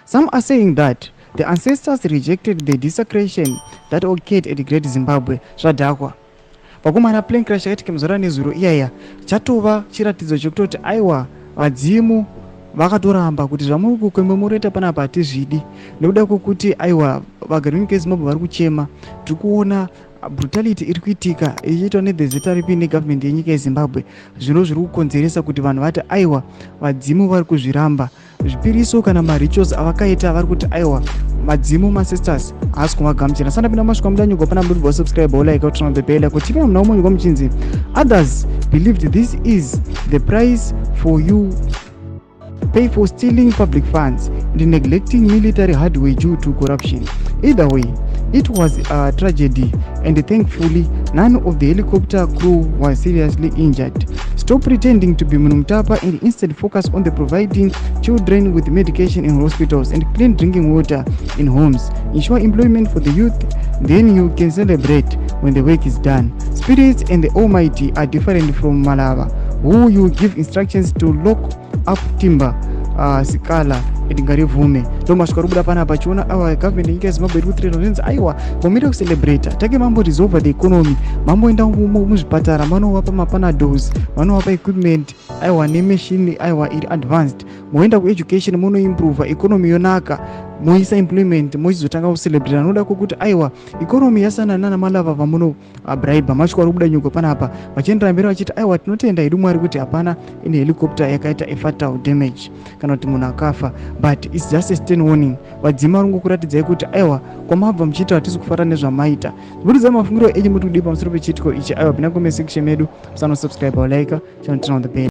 Some are saying that the ancestors rejected the desecration that occurred at Great Zimbabwe zvadhakwa. Vakomana plane crash yakaitika muzora nezuro iyaya chatova chiratidzo chekutoti aiwa vadzimu vakatoramba kuti zvamuri kukwememoreta panapa hatizvidi nekuda kwokuti aiwa vagari munyika yezimbabwe vari kuchema. Tiri kuona brutality iri kuitika ichiitwa nezita ripi negovernment yenyika yezimbabwe, zvino zviri kukonzeresa kuti vanhu vati aiwa vadzimu vari kuzviramba. Zvipiriso kana marituals avakaita vari kuti aiwa madzimu masisters haasi kuvagamuchira. Sandapinda masvika mudanyugwa pana muri bosubscribe olaika kuti tinobebela kuti ipa muna umonyu kwamuchinzi. Others believed this is the price for you pay for stealing public funds and neglecting military hardware due to corruption. Either way, it was a tragedy, and thankfully none of the helicopter crew was seriously injured. Stop pretending to be Mnumtapa and instead focus on the providing children with medication in hospitals and clean drinking water in homes. Ensure employment for the youth, then you can celebrate when the work is done. Spirits and the Almighty are different from Malava, who you give instructions to lock up timber sikala edingarivume. Ndomasvika rubuda pana pachiona awa government yenyika yezimbabwe iri kutreda zvinzi aiwa pomita kucelebrata take mambo resolve the economy, mamboenda muzvipatara manovapa mapanados, vanovapa equipment aiwa nemeshini aiwa iri advanced, moenda kueducation munoimprove economy yonaka, moisa employment, mochizotanga kucelebrata. Noda kwokuti aiwa economy yasana nana malava vamuno bribe. Masvika rubuda nyuko panapa vachienderera mberi vachiti aiwa tinotenda hedu Mwari kuti hapana ine helicopter yakaita a fatal damage kana kuti munhu akafa, but it's just a stern warning. Vadzima vari kungokuratidzai kuti aiwa kwamabva muchiita hatisi kufara nezvamaita. Zviburidza mafungiro enyu muri kudii pamusoro pechiitiko ichi. Aiwa pinda comment section medu, musanosubscribe olaika channel on the page.